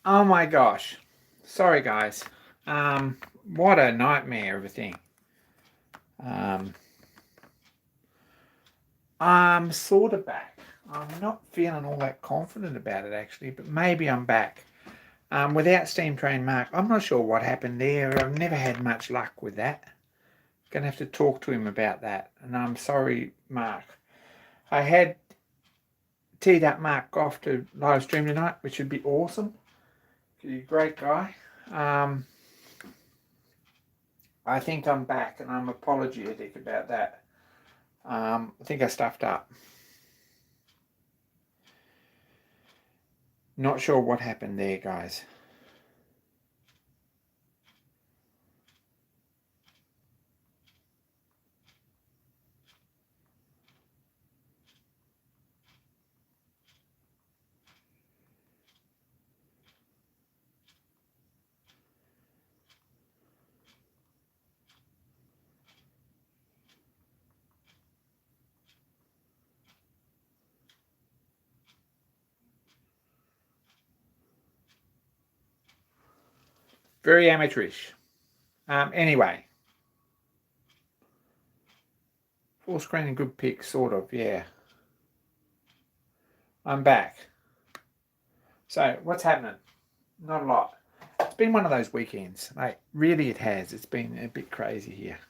Oh my gosh. Sorry guys. What a nightmare of a thing. Um, I'm sort of back. I'm not feeling all that confident about it actually, but maybe I'm back. Without Steam Train Mark, I'm not sure what happened there. I've never had much luck with that. Gonna have to talk to him about that. And I'm sorry, Mark. I had teed up Mark off to live stream tonight, which would be awesome. He's a great guy. Um, I think I'm back, and I'm apologetic about that. I think I stuffed up. Not sure what happened there, guys. Very amateurish. Anyway, full screen and good pick, sort of, yeah. I'm back. So, what's happening? Not a lot. It's been one of those weekends. Like, really, it has. It's been a bit crazy here.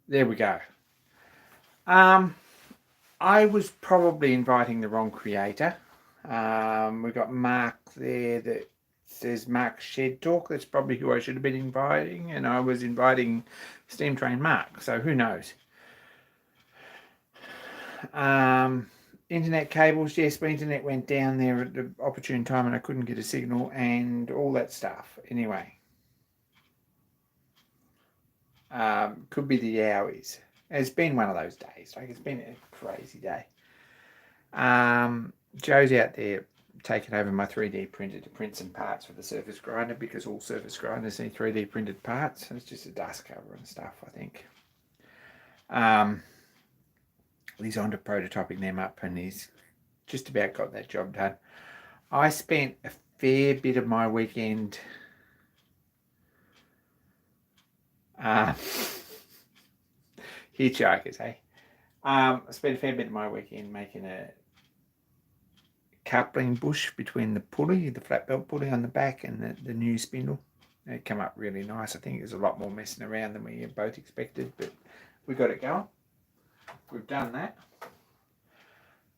There we go. I was probably inviting the wrong creator. We got Mark there that says Mark Shed Talk. That's probably who I should have been inviting, and I was inviting Steam Train Mark. So who knows? Internet cables. Yes, my internet went down there at the opportune time, and I couldn't get a signal, and all that stuff. Anyway, could be the hours. It's been one of those days. Like it's been a crazy day. Joe's out there taking over my 3D printer to print some parts for the surface grinder because all surface grinders need 3D printed parts. It's just a dust cover and stuff, I think. He's on to prototyping them up and he's just about got that job done. I spent a fair bit of my weekend hitchhikers, eh? I spent a fair bit of my weekend making a coupling bush between the pulley, the flat belt pulley on the back, and the new spindle. It came up really nice. I think there's a lot more messing around than we both expected, but we got it going. We've done that.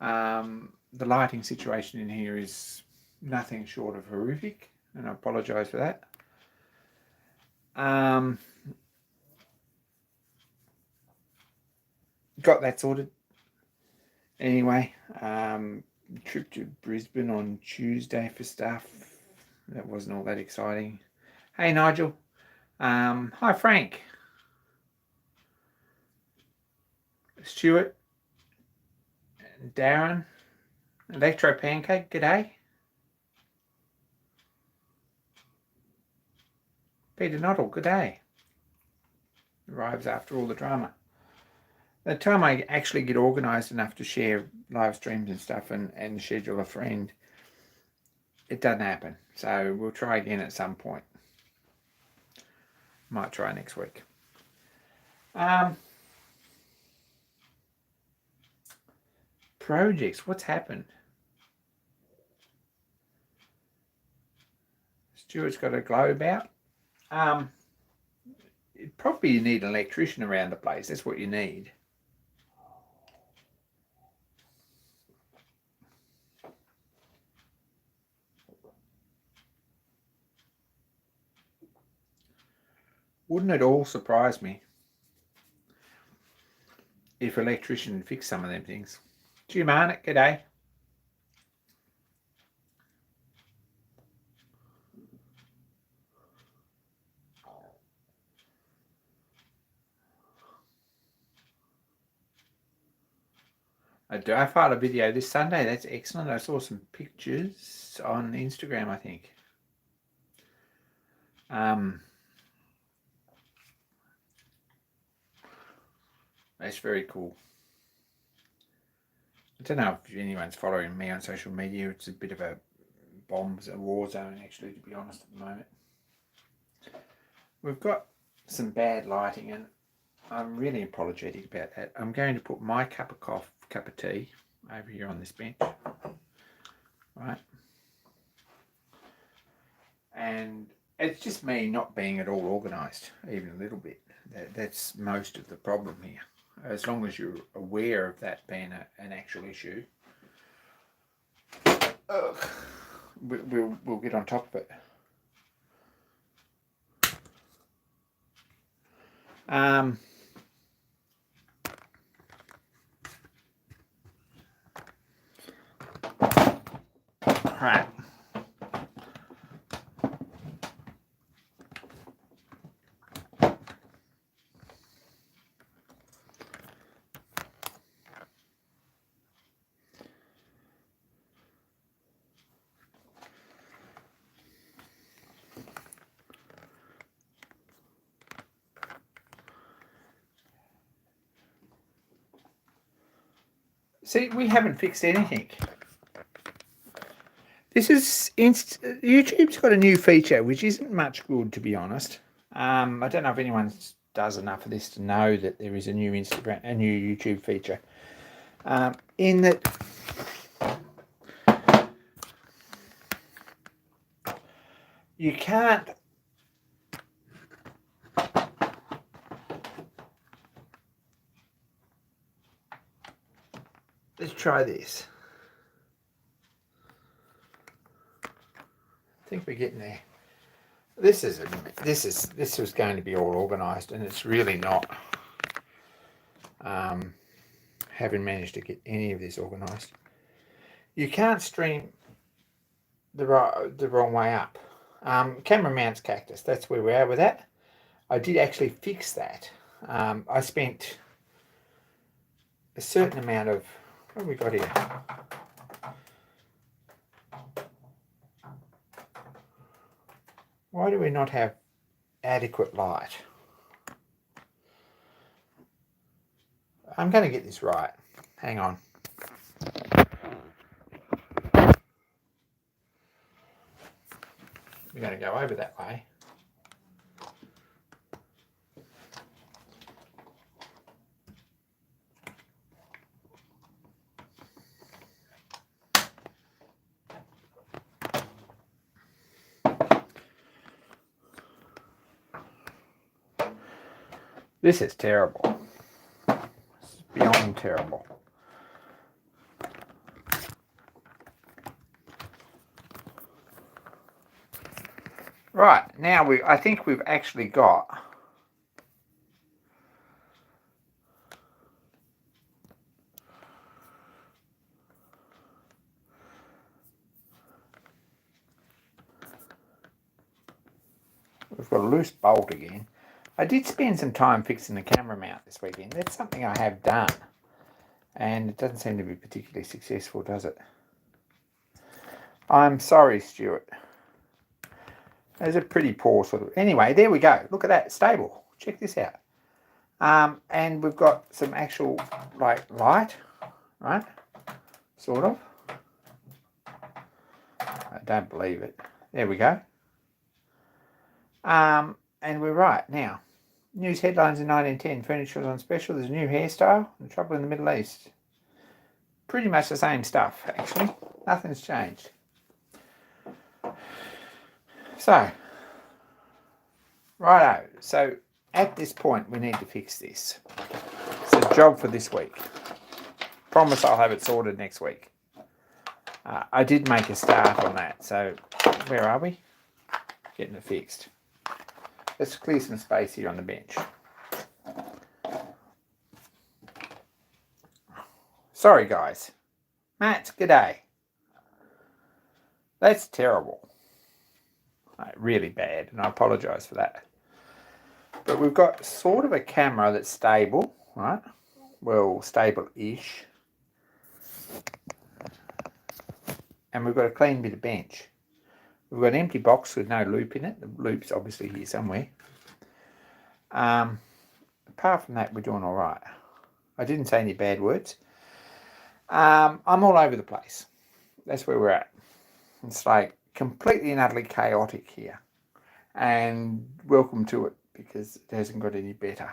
The lighting situation in here is nothing short of horrific, and I apologise for that. Got that sorted. Anyway, trip to Brisbane on Tuesday for stuff. That wasn't all that exciting. Hey, Nigel. Hi, Frank. Stuart. Darren. Electro Pancake. G'day. Peter Noddle. G'day. Arrives after all the drama. The time I actually get organised enough to share live streams and stuff and schedule a friend, it doesn't happen. So we'll try again at some point. Might try next week. Projects, what's happened? Stuart's got a globe out. Probably you need an electrician around the place. That's what you need. Wouldn't it all surprise me if an electrician fixed some of them things? Jim Arnott, g'day. I filed a video this Sunday. That's excellent. I saw some pictures on Instagram, I think. That's very cool. I don't know if anyone's following me on social media. It's a bit of a war zone, actually, to be honest, at the moment. We've got some bad lighting, and I'm really apologetic about that. I'm going to put my cup of tea over here on this bench, right? And it's just me not being at all organised, even a little bit. That's most of the problem here. As long as you're aware of that being an actual issue, we'll get on top of it. Right. See, we haven't fixed anything. This is YouTube's got a new feature which isn't much good, to be honest. I don't know if anyone does enough of this to know that there is a new YouTube feature. In that you can't let's try this. I think we're getting there. This was going to be all organised, and it's really not. Haven't managed to get any of this organised. You can't stream the wrong way up. Camera mounts cactus. That's where we are with that. I did actually fix that. I spent a certain amount of. What have we got here? Why do we not have adequate light? I'm going to get this right. Hang on. We're going to go over that way. This is terrible. It's beyond terrible. Right, now I think we've actually got a loose bolt again. I did spend some time fixing the camera mount this weekend. That's something I have done. And it doesn't seem to be particularly successful, does it? I'm sorry, Stuart. There's a pretty poor sort of... Anyway, there we go. Look at that. Stable. Check this out. And we've got some actual, light, right? Sort of. I don't believe it. There we go. And we're right now. News headlines in 1910. Furniture is on special. There's a new hairstyle. And trouble in the Middle East. Pretty much the same stuff, actually. Nothing's changed. So, righto. So, at this point, we need to fix this. It's a job for this week. Promise I'll have it sorted next week. I did make a start on that. So, where are we? Getting it fixed. Let's clear some space here on the bench. Sorry, guys. Matt, g'day. That's terrible. Really bad, and I apologise for that. But we've got sort of a camera that's stable, right? Well, stable-ish. And we've got a clean bit of bench. We've got an empty box with no loop in it. The loop's obviously here somewhere. Apart from that, we're doing all right. I didn't say any bad words. I'm all over the place. That's where we're at. It's like completely and utterly chaotic here. And welcome to it, because it hasn't got any better.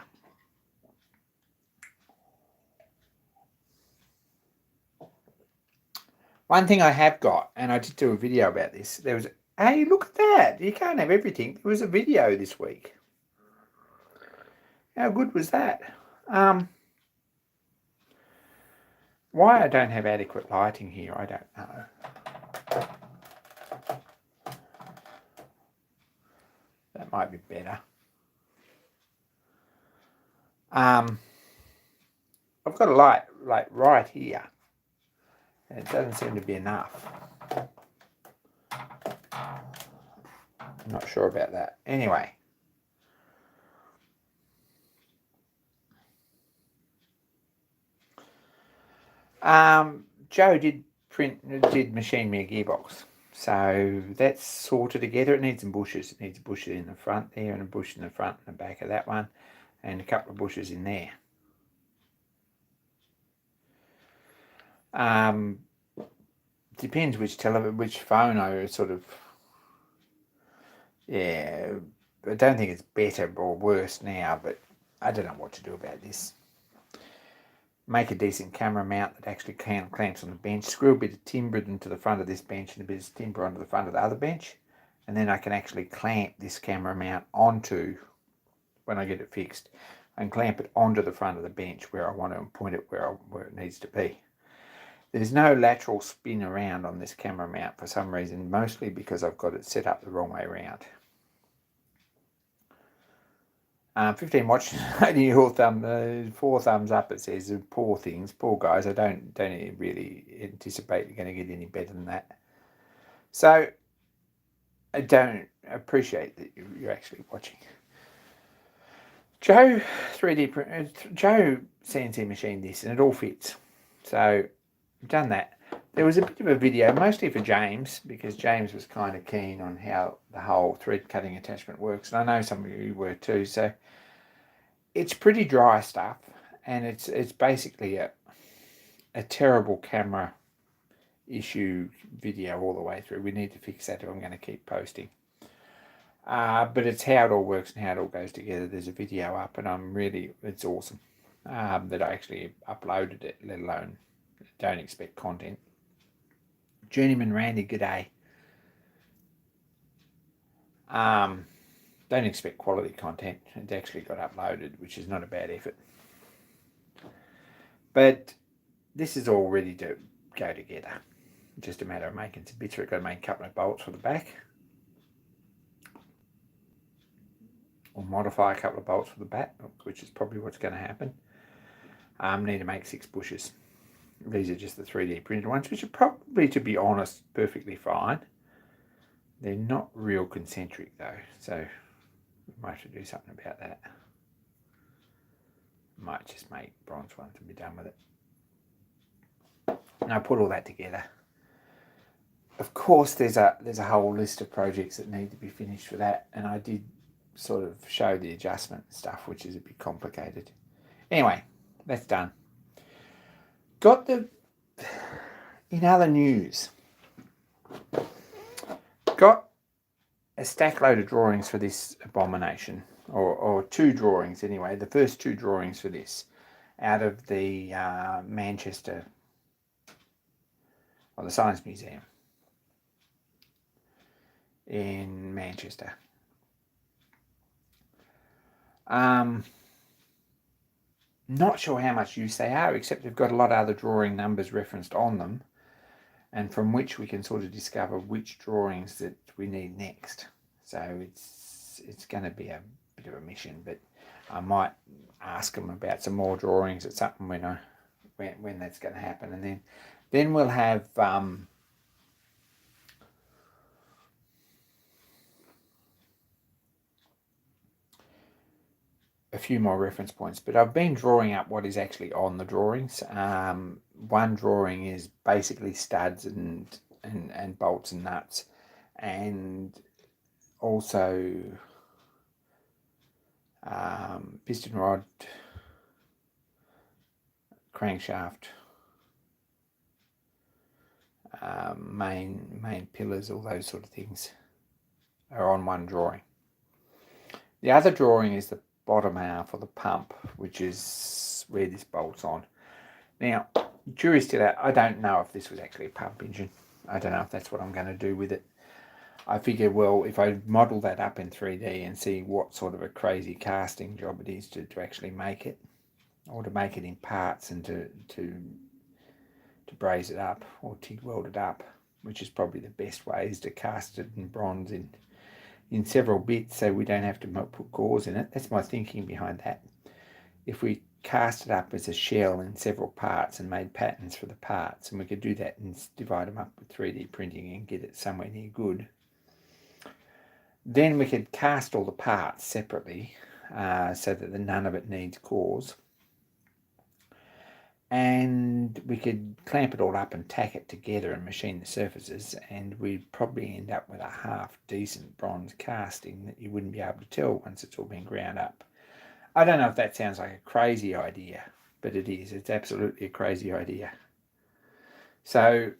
One thing I have got, and I did do a video about this, there was, hey, look at that. You can't have everything. There was a video this week. How good was that? Why I don't have adequate lighting here, I don't know. That might be better. I've got a light like right here, and it doesn't seem to be enough. I'm not sure about that. Anyway. Joe did machine me a gearbox. So that's sorted together. It needs some bushes. It needs a bush in the front there, and a bush in the front and the back of that one, and a couple of bushes in there. Depends which phone I sort of. Yeah, I don't think it's better or worse now, but I don't know what to do about this. Make a decent camera mount that actually clamps on the bench. Screw a bit of timber into the front of this bench and a bit of timber onto the front of the other bench, and then I can actually clamp this camera mount onto, when I get it fixed, and clamp it onto the front of the bench where I want to, and point it where it needs to be. There's no lateral spin around on this camera mount for some reason, mostly because I've got it set up the wrong way around. 15 watching, only your thumb, 4 thumbs up. It says poor things, poor guys. I don't really anticipate you're going to get any better than that. So I don't appreciate that you're actually watching. Joe 3D print, Joe CNC machined this, and it all fits. So I've done that. There was a bit of a video, mostly for James, because James was kind of keen on how the whole thread cutting attachment works, and I know some of you were too. So it's pretty dry stuff, and it's basically a terrible camera issue video all the way through. We need to fix that if I'm going to keep posting. But it's how it all works and how it all goes together. There's a video up, and it's awesome that I actually uploaded it, let alone don't expect content. Journeyman Randy, g'day. Don't expect quality content. It actually got uploaded, which is not a bad effort. But this is all ready to go together. Just a matter of making some bits. We've got to make a couple of bolts for the back, or modify a couple of bolts for the back, which is probably what's going to happen. Need to make 6 bushes. These are just the 3D printed ones, which are probably, to be honest, perfectly fine. They're not real concentric though, so we might have to do something about that. Might just make bronze ones and be done with it. And I put all that together. Of course, there's a whole list of projects that need to be finished for that, and I did sort of show the adjustment stuff, which is a bit complicated. Anyway, that's done. In other news, got a stack load of drawings for this abomination, or 2 drawings anyway, the first 2 drawings for this, out of the Manchester, or the Science Museum in Manchester. Not sure how much use they are, except they've got a lot of other drawing numbers referenced on them, and from which we can sort of discover which drawings that we need next. So it's going to be a bit of a mission, but I might ask them about some more drawings at something when that's going to happen, and then we'll have a few more reference points. But I've been drawing up what is actually on the drawings. One drawing is basically studs and bolts and nuts, and also piston rod, crankshaft, main pillars, all those sort of things are on one drawing. The other drawing is the bottom half of the pump, which is where this bolts on. Now, jury's still out. I don't know if this was actually a pump engine. I don't know if that's what I'm going to do with it. I figure, well, if I model that up in 3D and see what sort of a crazy casting job it is to actually make it, or to make it in parts and to braze it up or TIG weld it up, which is probably the best way, is to cast it in bronze in several bits so we don't have to put gauze in it. That's my thinking behind that. If we cast it up as a shell in several parts and made patterns for the parts, and we could do that and divide them up with 3D printing and get it somewhere near good, then we could cast all the parts separately so that none of it needs gauze, and we could clamp it all up and tack it together and machine the surfaces, and we'd probably end up with a half decent bronze casting that you wouldn't be able to tell once it's all been ground up. I don't know if that sounds like a crazy idea, but it is. It's absolutely a crazy idea. So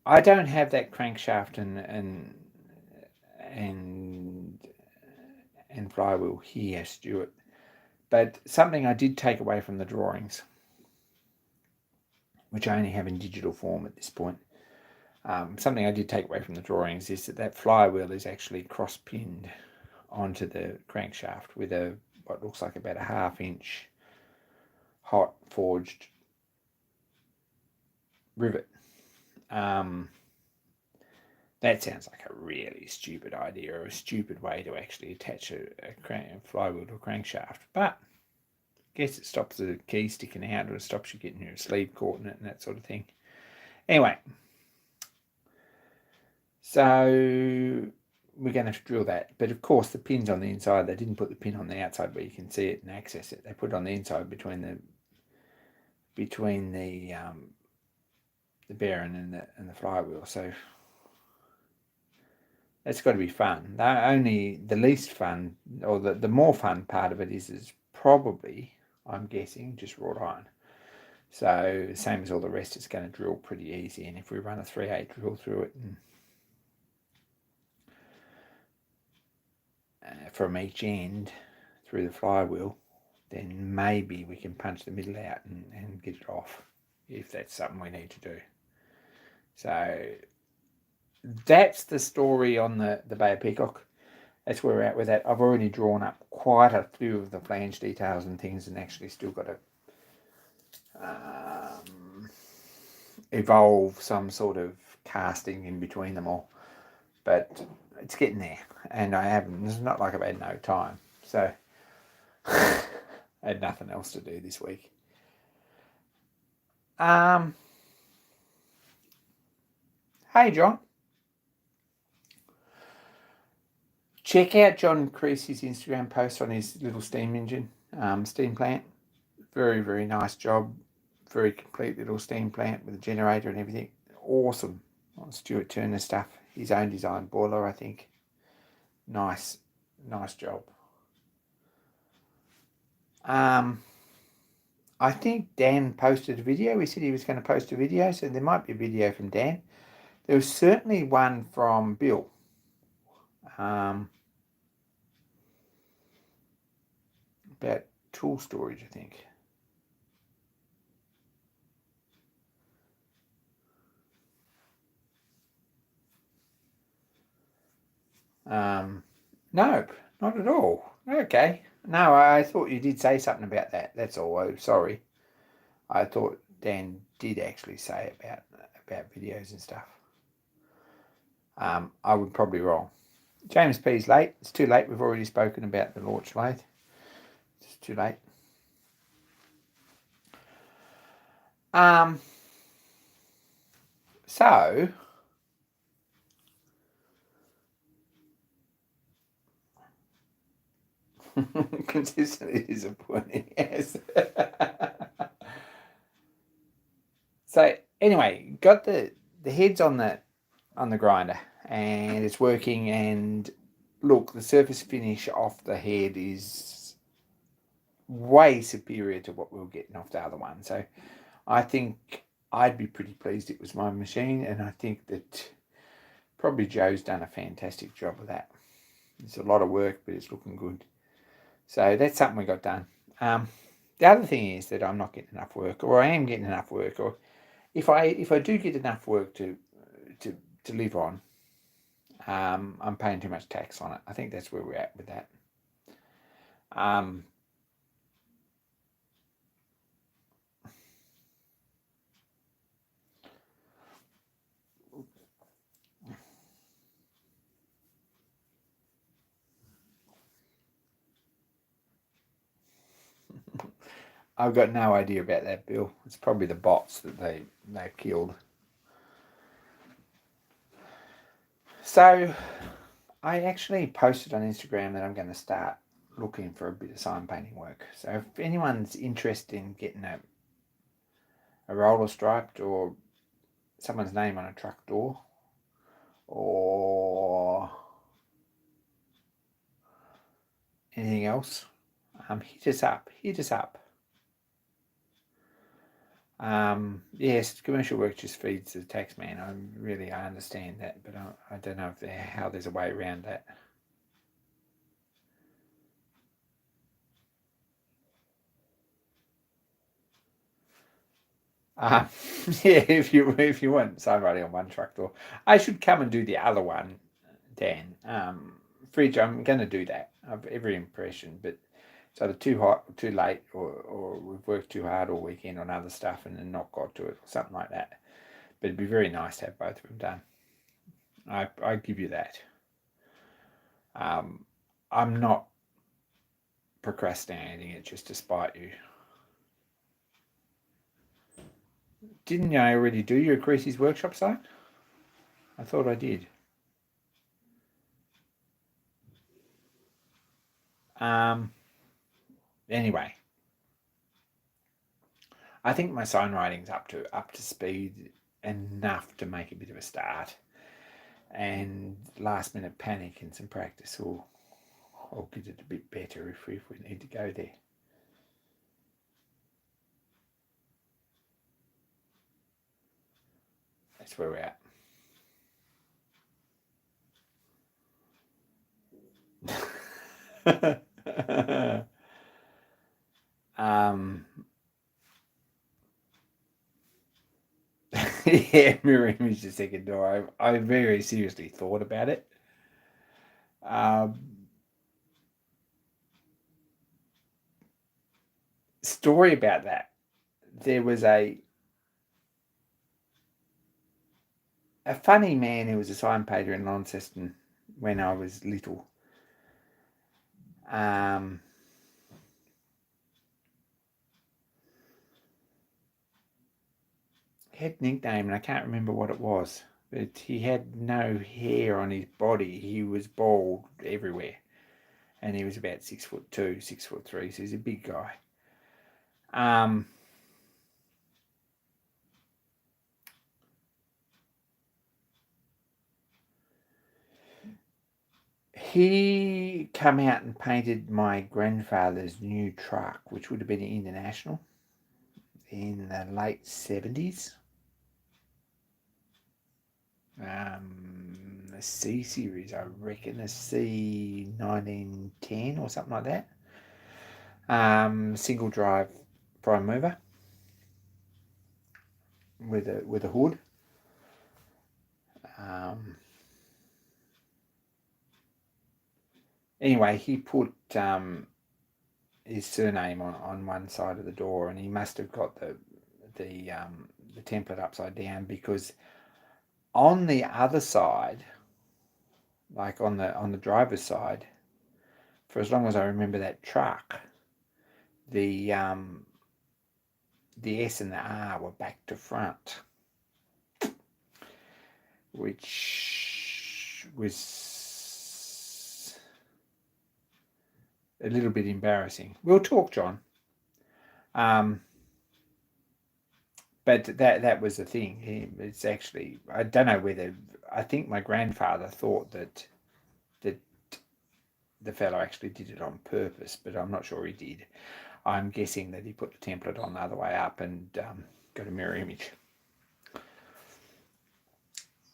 I don't have that crankshaft and flywheel here, Stuart. But something I did take away from the drawings, which I only have in digital form at this point, something I did take away from the drawings is that flywheel is actually cross-pinned onto the crankshaft with what looks like about a 1/2 inch hot forged rivet. That sounds like a really stupid idea, or a stupid way to actually attach a flywheel to a crankshaft. But I guess it stops the key sticking out, or it stops you getting your sleeve caught in it and that sort of thing. Anyway, so we're going to have to drill that. But of course, the pin's on the inside. They didn't put the pin on the outside where you can see it and access it. They put it on the inside between the bearing and the flywheel. So that's got to be fun. The least fun, or the more fun part of it is probably, I'm guessing, just wrought iron. So same as all the rest, it's going to drill pretty easy. And if we run a 3/8 drill through it and from each end through the flywheel, then maybe we can punch the middle out and get it off, if that's something we need to do. So that's the story on the Bay of Peacock. That's where we're at with that. I've already drawn up quite a few of the flange details and things, and actually still got to evolve some sort of casting in between them all. But it's getting there, and it's not like I've had no time. So I had nothing else to do this week. Hey, John. Check out John Creasy's Instagram post on his little steam engine, steam plant. Very, very nice job. Very complete little steam plant with a generator and everything. Awesome. Stuart Turner stuff. His own design boiler, I think. Nice job. I think Dan posted a video. He said he was going to post a video, so there might be a video from Dan. There was certainly one from Bill. About tool storage, I think. Nope, not at all. Okay. No, I thought you did say something about that. That's all. Oh, sorry. I thought Dan did actually say about videos and stuff. I would probably wrong. James P's late. It's too late. We've already spoken about the launch lathe. It's too late. So consistently disappointing, yes. So anyway, got the heads on the grinder, and it's working, and look, the surface finish off the head is way superior to what we were getting off the other one. So I think I'd be pretty pleased it was my machine, and I think that probably Joe's done a fantastic job of that. It's a lot of work, but it's looking good. So that's something we got done. The other thing is that I'm not getting enough work, or I am getting enough work, or if I do get enough work to live on, I'm paying too much tax on it. I think that's where we're at with that. I've got no idea about that, Bill. It's probably the bots that they killed. So I actually posted on Instagram that I'm going to start looking for a bit of sign painting work. So if anyone's interested in getting a roller striped or someone's name on a truck door or anything else, hit us up. Yes, commercial work just feeds the tax man. I understand that, but I don't know how there's a way around that. Yeah, if you want sign writing on one truck door, I should come and do the other one, Dan. Fridge, I'm going to do that. I've every impression, but it's either too hot, too late, or we've worked too hard all weekend on other stuff and then not got to it, or something like that. But it'd be very nice to have both of them done. I give you that. I'm not procrastinating it just to spite you. Didn't I already do your Creasy's workshop site? I thought I did. Anyway, I think my sign writing's up to speed enough to make a bit of a start, and last minute panic and some practice will get it a bit better if we need to go there. That's where we're at. Yeah, mirror image the second door. I very seriously thought about it. Story about that. There was a funny man who was a sign painter in Launceston when I was little. He had a nickname and I can't remember what it was, but he had no hair on his body. He was bald everywhere, and he was about 6'2", 6'3", so he's a big guy. He come out and painted my grandfather's new truck, which would have been an International in the late 70s. The C series, I reckon, a C 1910 or something like that. Single drive prime mover with a hood. Anyway, he put his surname on one side of the door, and he must have got the template upside down, because on the other side, like on the driver's side, for as long as I remember that truck, the S and the R were back to front, which was a little bit embarrassing. We'll talk, John. But that was the thing. It's actually, I don't know whether, I think my grandfather thought that the fellow actually did it on purpose, but I'm not sure he did. I'm guessing that he put the template on the other way up and got a mirror image.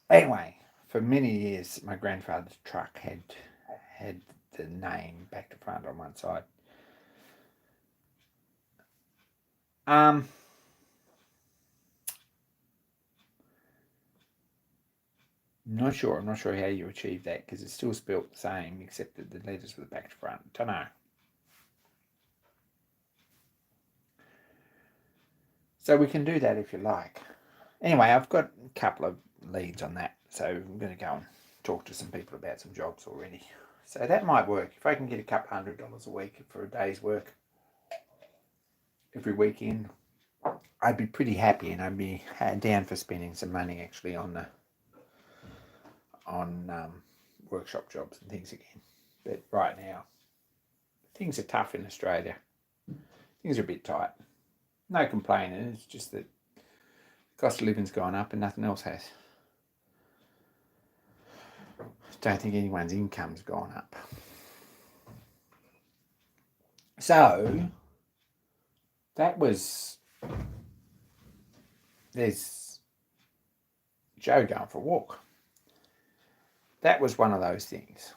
Anyway, for many years, my grandfather's truck had the name back to front on one side. I'm not sure. I'm not sure how you achieve that because it's still spelt the same, except that the letters were back to front. Don't know. So we can do that if you like. Anyway, I've got a couple of leads on that, so I'm going to go and talk to some people about some jobs already. So that might work. If I can get a couple $100 a week for a day's work every weekend, I'd be pretty happy, and I'd be down for spending some money actually on workshop jobs and things again. But right now, things are tough in Australia. Things are a bit tight. No complaining. It's just that cost of living's gone up and nothing else has. Don't think anyone's income's gone up. So that was, there's Joe going for a walk. That was one of those things.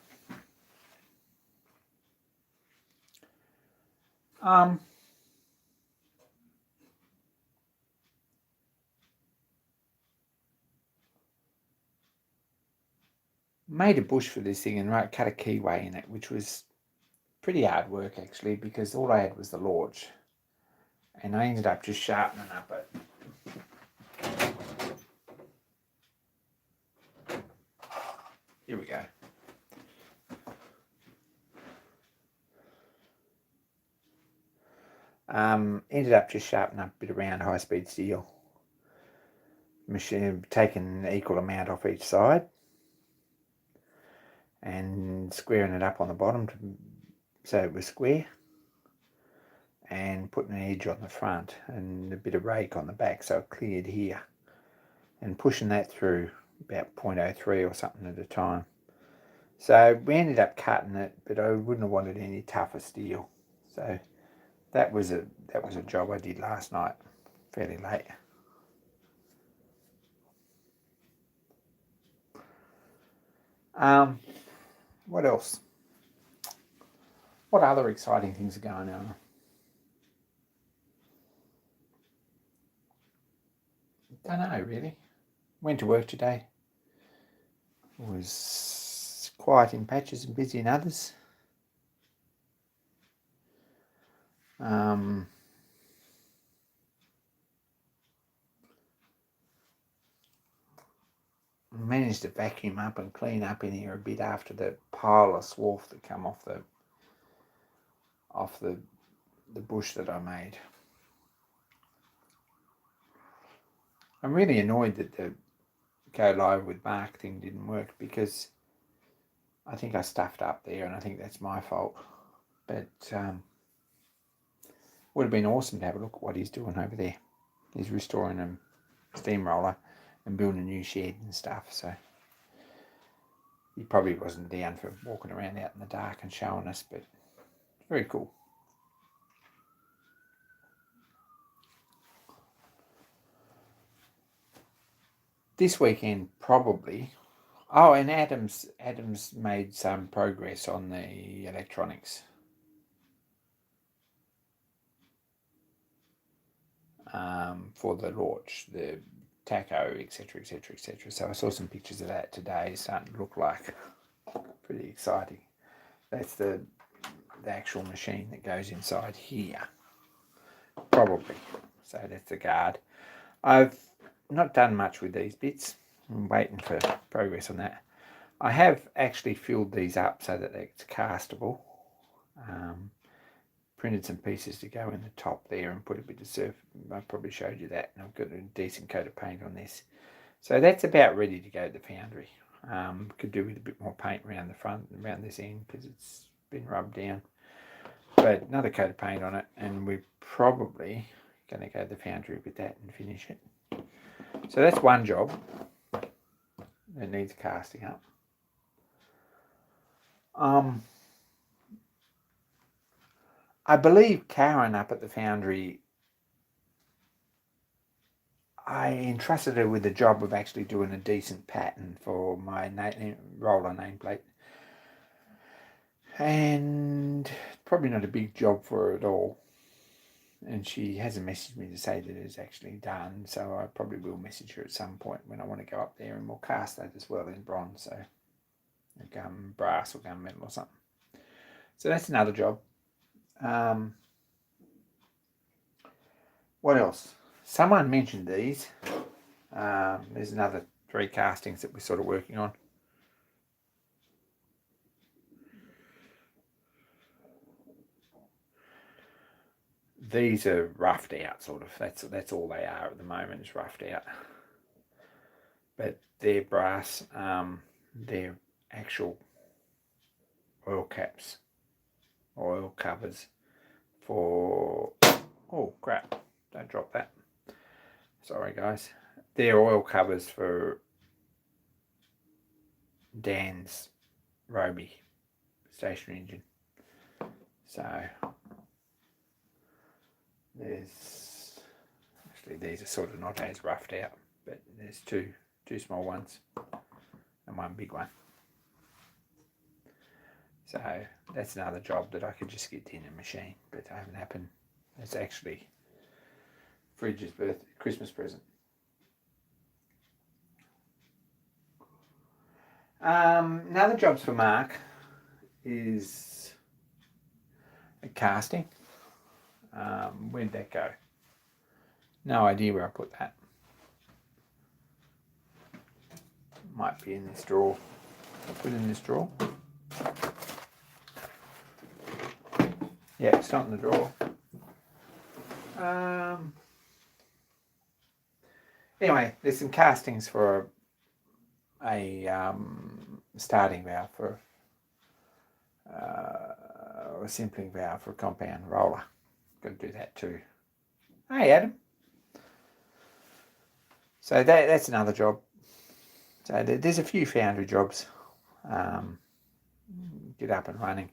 Made a bush for this thing and cut a keyway in it, which was pretty hard work actually, because all I had was the launch, and I ended up just sharpening up it. Here we go. Ended up just sharpening up a bit of round high-speed steel. Machine taking an equal amount off each side and squaring it up on the bottom so it was square, and putting an edge on the front and a bit of rake on the back so it cleared here, and pushing that through about 0.03 or something at a time. So we ended up cutting it, but I wouldn't have wanted any tougher steel. So that was a job I did last night, fairly late. What else? What other exciting things are going on? Don't know really. Went to work today. Was quiet in patches and busy in others. Managed to vacuum up and clean up in here a bit after the pile of swarf that come off the bush that I made. I'm really annoyed that the go live with Mark thing didn't work, because I think I stuffed up there, and I think that's my fault. But would have been awesome to have a look at what he's doing over there. He's restoring a steamroller and building a new shed and stuff, so he probably wasn't down for walking around out in the dark and showing us, but very cool. This weekend probably. Oh, and Adam's made some progress on the electronics. For the launch, the tacho, etc., etc., etc. So I saw some pictures of that today. It's starting to look like pretty exciting. That's the actual machine that goes inside here, probably. So that's the guard. I've not done much with these bits. I'm waiting for progress on that. I have actually filled these up so that it's castable. Printed some pieces to go in the top there and put a bit of surf. I probably showed you that, and I've got a decent coat of paint on this. So that's about ready to go to the foundry. Could do with a bit more paint around the front and around this end because it's been rubbed down. But another coat of paint on it, and we're probably going to go to the foundry with that and finish it. So that's one job that needs casting up. I believe Karen up at the foundry, I entrusted her with the job of actually doing a decent pattern for my roller nameplate. And probably not a big job for her at all. And she hasn't messaged me to say that it's actually done, so I probably will message her at some point when I want to go up there, and we'll cast that as well in bronze, so brass or gun metal or something. So that's another job. What else? Someone mentioned these. There's another 3 castings that we're sort of working on. These are roughed out, sort of. That's all they are at the moment, is roughed out. But they're brass. They're actual oil caps, oil covers for... Oh, crap. Don't drop that. Sorry, guys. They're oil covers for Dan's Roby stationary engine. So there's actually, these are sort of not as roughed out, but there's two small ones and one big one. So that's another job that I could just get in a machine, but it hasn't happened. It's actually Fridge's Christmas present. Another jobs for Mark is a casting. Where'd that go? No idea where I put that. Might be in this drawer. I'll put it in this drawer. Yeah, it's not in the drawer. Anyway, there's some castings for a starting valve for a simpling valve for a compound roller. Got to do that too. Hey, Adam. So that's another job. So there's a few foundry jobs. Get up and running.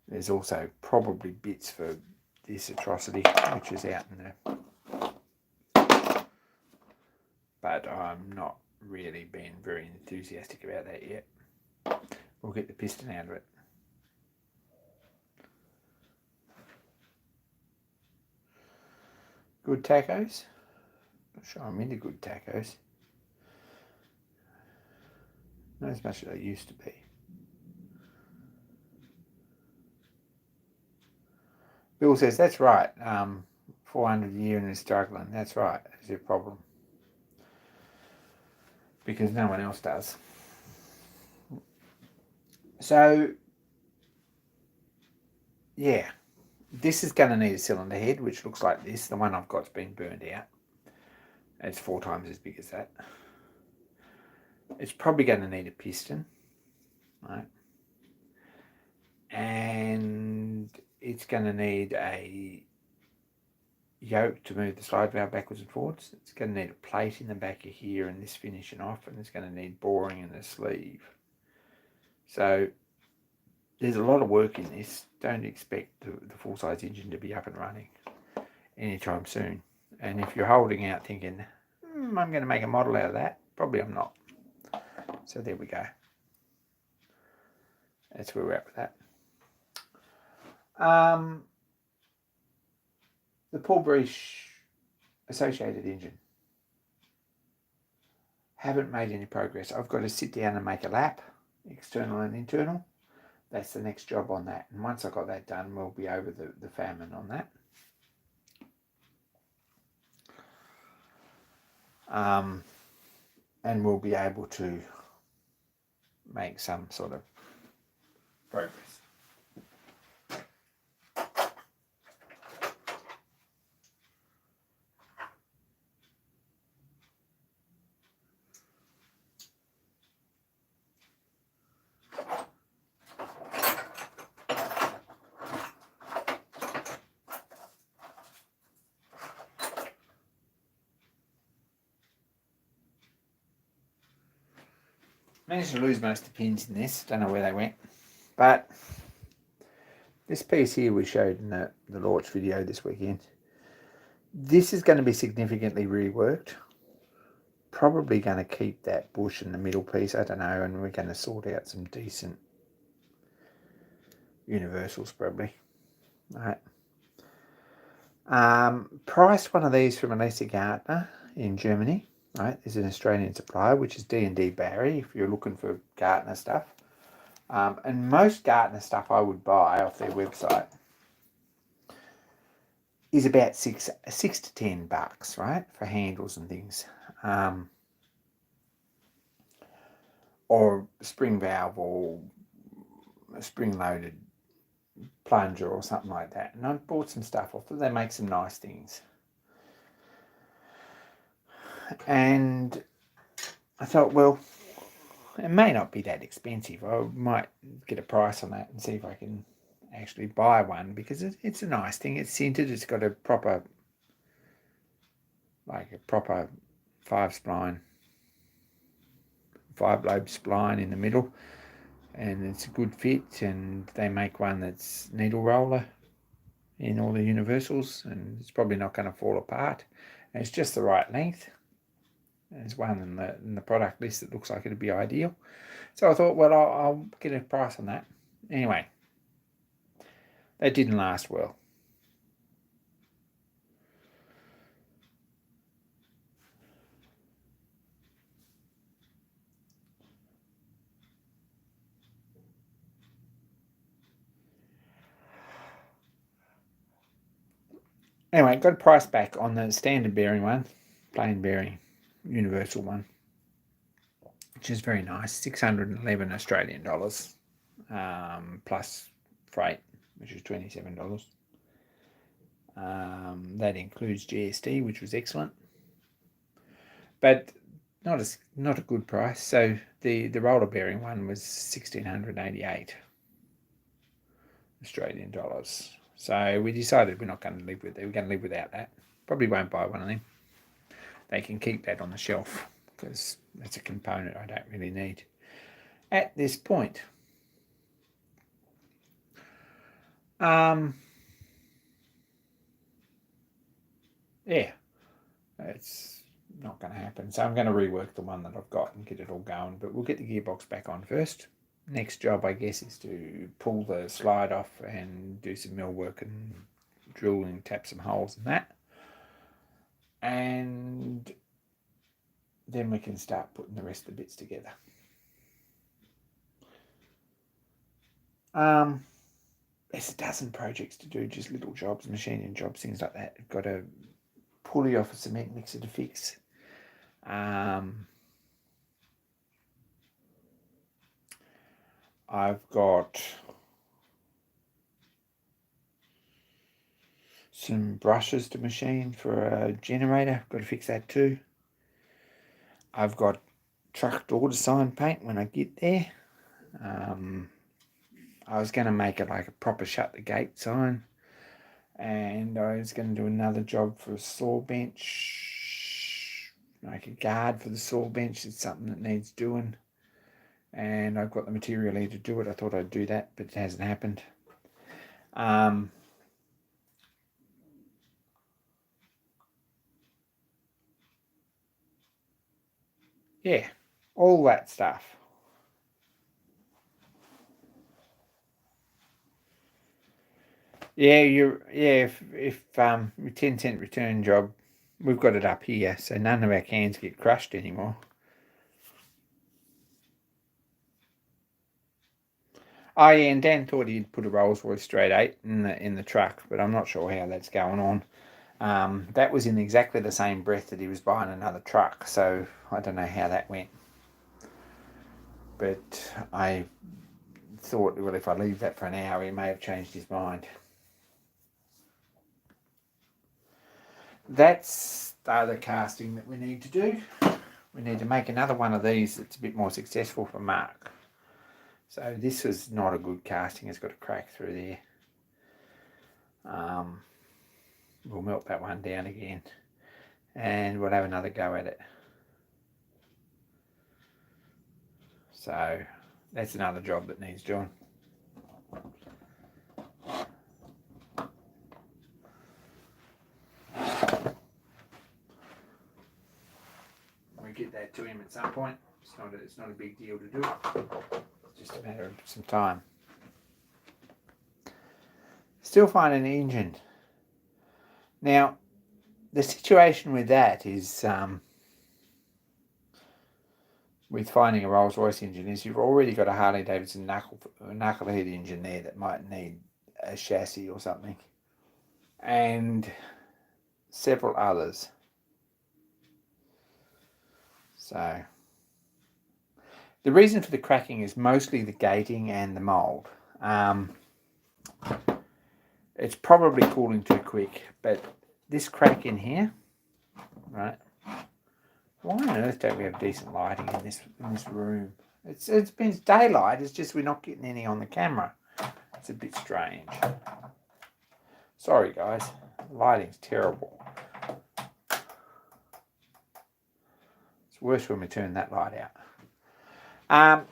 There's also probably bits for this atrocity, which is out in there. But I'm not really being very enthusiastic about that yet. We'll get the piston out of it. Good tacos. Not sure I'm into good tacos. Not as much as I used to be. Bill says, that's right. 400 a year and is struggling. That's right. That's your problem. Because no one else does. So, yeah. This is going to need a cylinder head, which looks like this. The one I've got's been burned out. It's 4 times as big as that. It's probably going to need a piston, right? And it's going to need a yoke to move the slide valve backwards and forwards. It's going to need a plate in the back of here and this finishing off, and it's going to need boring in the sleeve. So there's a lot of work in this. Don't expect the full-size engine to be up and running anytime soon. And if you're holding out thinking, I'm going to make a model out of that, probably I'm not. So there we go. That's where we're at with that. The Paul Breach associated engine. Haven't made any progress. I've got to sit down and make a lap, external and internal. That's the next job on that. And once I've got that done, we'll be over the famine on that. And we'll be able to make some sort of progress. Managed to lose most of the pins in this. Don't know where they went. But this piece here we showed in the launch video this weekend This is going to be significantly reworked. Probably going to keep that bush in the middle piece, I don't know, and we're going to sort out some decent universals probably. Right. Priced one of these from Elisa Gardner in Germany. Right, there's an Australian supplier, which is D&D Barry, if you're looking for Gartner stuff. And most Gartner stuff I would buy off their website is about six to $10, right, for handles and things, or spring valve or a spring-loaded plunger or something like that. And I bought some stuff off them. They make some nice things. And I thought, well, it may not be that expensive. I might get a price on that and see if I can actually buy one, because it's a nice thing. It's centered. It's got a proper, like a proper 5-lobe spline in the middle, and it's a good fit. And they make one that's needle roller in all the universals, and it's probably not going to fall apart. And it's just the right length. There's one in the product list that looks like it'd be ideal. So I thought, well, I'll get a price on that. Anyway, that didn't last well. Anyway, got a price back on the standard bearing one, plain bearing, universal one, which is very nice, 611 Australian dollars, plus freight, which is $27. That includes GST, which was excellent, but not a good price. So the roller bearing one was 1,688 Australian dollars. So we decided we're not going to live with it. We're going to live without that. Probably won't buy one of them. They can keep that on the shelf, because that's a component I don't really need at this point. Yeah, it's not going to happen. So I'm going to rework the one that I've got and get it all going. But we'll get the gearbox back on first. Next job, I guess, is to pull the slide off and do some mill work and drill and tap some holes in that. And then we can start putting the rest of the bits together. There's a dozen projects to do, just little jobs, machining jobs, things like that. I've got a pulley off a cement mixer to fix. I've got some brushes to machine for a generator. Got to fix that too. I've got truck door design paint when I get there. I was going to make it like a proper shut the gate sign, and I was going to do another job for a saw bench, like a guard for the saw bench. It's something that needs doing, and I've got the material here to do it. I thought I'd do that, but it hasn't happened. Yeah, all that stuff. Yeah, if your 10-cent return job, we've got it up here, so none of our cans get crushed anymore. Oh yeah, and Dan thought he'd put a Rolls-Royce straight 8 in the truck, but I'm not sure how that's going on. That was in exactly the same breath that he was buying another truck, so I don't know how that went. But I thought, well, if I leave that for an hour, he may have changed his mind. That's the other casting that we need to do. We need to make another one of these that's a bit more successful for Mark. So this was not a good casting. It's got a crack through there. We'll melt that one down again, and we'll have another go at it. So that's another job that needs doing. that to him at some point. It's not a big deal to do it. It's just a matter of some time. Still finding the engine. Now, the situation with that is with finding a Rolls-Royce engine is you've already got a Harley-Davidson knucklehead engine there that might need a chassis or something, and several others. So the reason for the cracking is mostly the gating and the mould. It's probably cooling too quick, but this crack in here, right? Why on earth don't we have decent lighting in this room? It's been daylight. It's just we're not getting any on the camera. It's a bit strange. Sorry, guys. The lighting's terrible. It's worse when we turn that light out.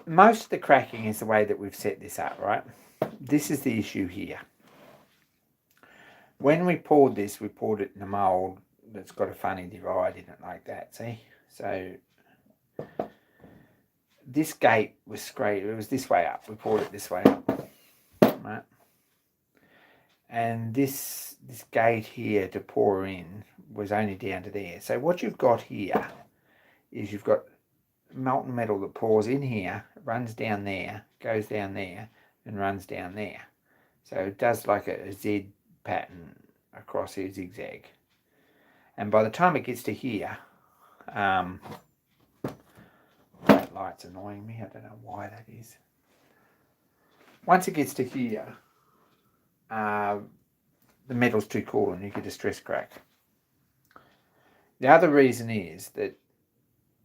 Most of the cracking is the way that we've set this up, right? This is the issue here. When we poured this, we poured it in a mould that's got a funny divide in it like that, see? So this gate was straight, it was this way up. We poured it this way up, right? And this gate here to pour in was only down to there. So what you've got here is you've got molten metal that pours in here, runs down there, goes down there, and runs down there. So it does like a Z pattern across here, zigzag. And by the time it gets to here, that light's annoying me. I don't know why that is. Once it gets to here, the metal's too cool and you get a stress crack. The other reason is that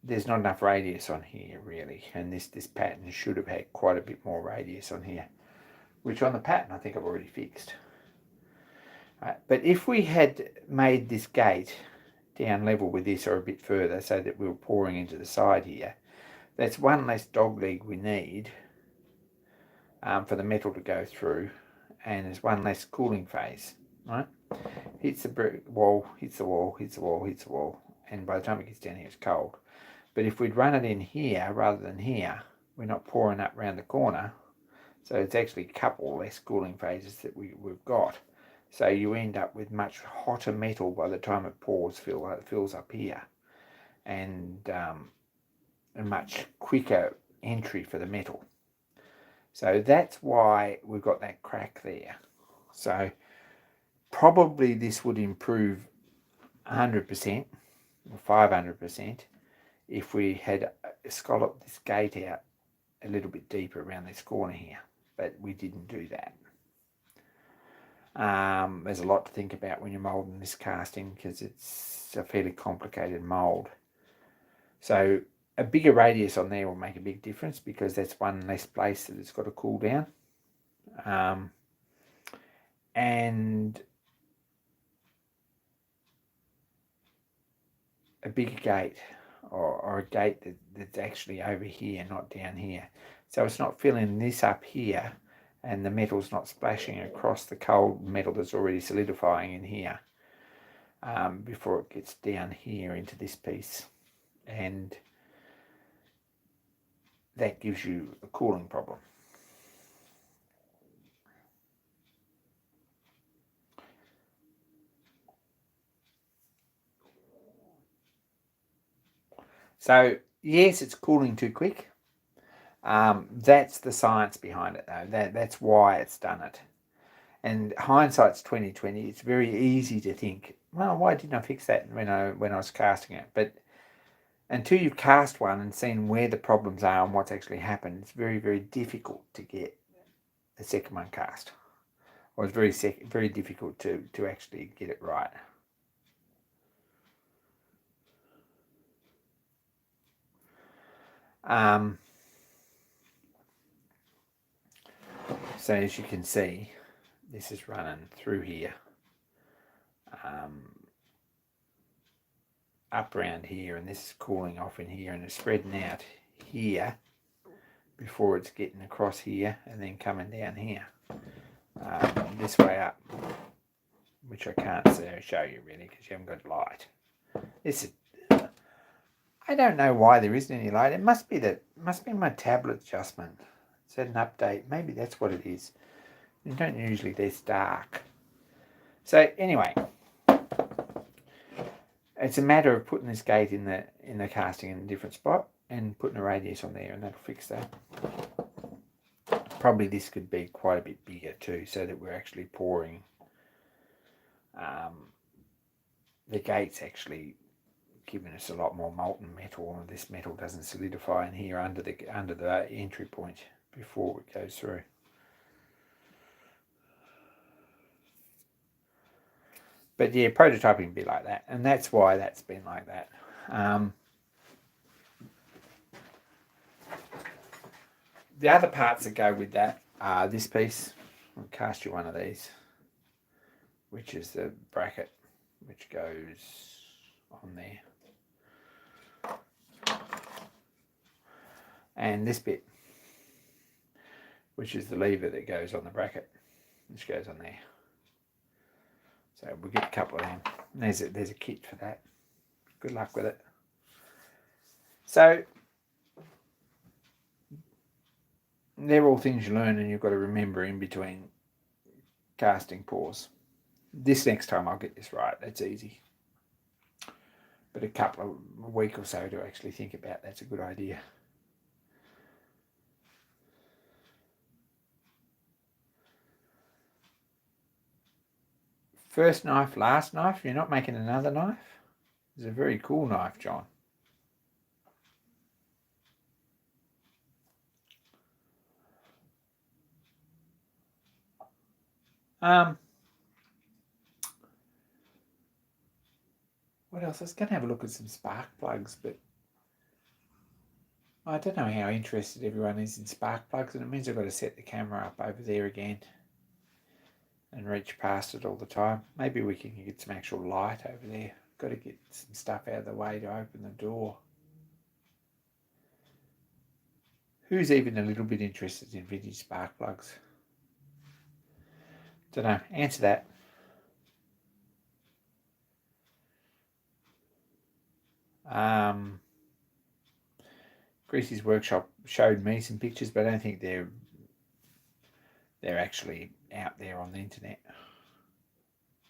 there's not enough radius on here really, and this pattern should have had quite a bit more radius on here, which on the pattern I think I've already fixed. But if we had made this gate down level with this or a bit further so that we were pouring into the side here, that's one less dog leg we need for the metal to go through, and there's one less cooling phase, right? Hits the brick wall, hits the wall, hits the wall, hits the wall, and by the time it gets down here it's cold. But if we'd run it in here rather than here, we're not pouring up around the corner, so it's actually a couple less cooling phases that we've got. So you end up with much hotter metal by the time it pours, fills up here, and a much quicker entry for the metal. So that's why we've got that crack there. So probably this would improve 100% or 500% if we had scalloped this gate out a little bit deeper around this corner here, but we didn't do that. There's a lot to think about when you're moulding this casting because it's a fairly complicated mould. So a bigger radius on there will make a big difference because that's one less place that it's got to cool down. And a bigger gate or a gate that's actually over here, not down here. So it's not filling this up here and the metal's not splashing across the cold metal that's already solidifying in here before it gets down here into this piece. And that gives you a cooling problem. So yes, it's cooling too quick. That's the science behind it though. That's why it's done it. And hindsight's 20/20. It's very easy to think, well, why didn't I fix that when I was casting it? But until you've cast one and seen where the problems are and what's actually happened, it's very, very difficult to get a second one cast. Or it's very difficult to actually get it right. So as you can see, this is running through here, up around here, and this is cooling off in here, and it's spreading out here before it's getting across here and then coming down here, this way up, which I can't show you really because you haven't got light. This is I don't know why there isn't any light. It must be my tablet adjustment. It said an update. Maybe that's what it is. You don't usually this dark. So anyway, it's a matter of putting this gate in the casting in a different spot and putting a radius on there, and that'll fix that. Probably this could be quite a bit bigger too, so that we're actually pouring. The gate's actually giving us a lot more molten metal, and this metal doesn't solidify in here under the entry point before it goes through. But yeah, prototyping would be like that, and that's why that's been like that. The other parts that go with that are this piece. I'll cast you one of these, which is the bracket, which goes on there. And this bit, which is the lever that goes on the bracket, which goes on there. So we'll get a couple of them. There's a kit for that. Good luck with it. So they're all things you learn and you've got to remember in between casting pours. This next time I'll get this right. That's easy. But a week or so to actually think about that's a good idea. First knife, last knife. You're not making another knife? It's a very cool knife, John. What else? I was going to have a look at some spark plugs, but I don't know how interested everyone is in spark plugs, and it means I've got to set the camera up over there again and reach past it all the time. Maybe we can get some actual light over there. Got to get some stuff out of the way to open the door. Who's even a little bit interested in vintage spark plugs? Don't know. Answer that. Greasy's workshop showed me some pictures, but I don't think they're actually out there on the internet.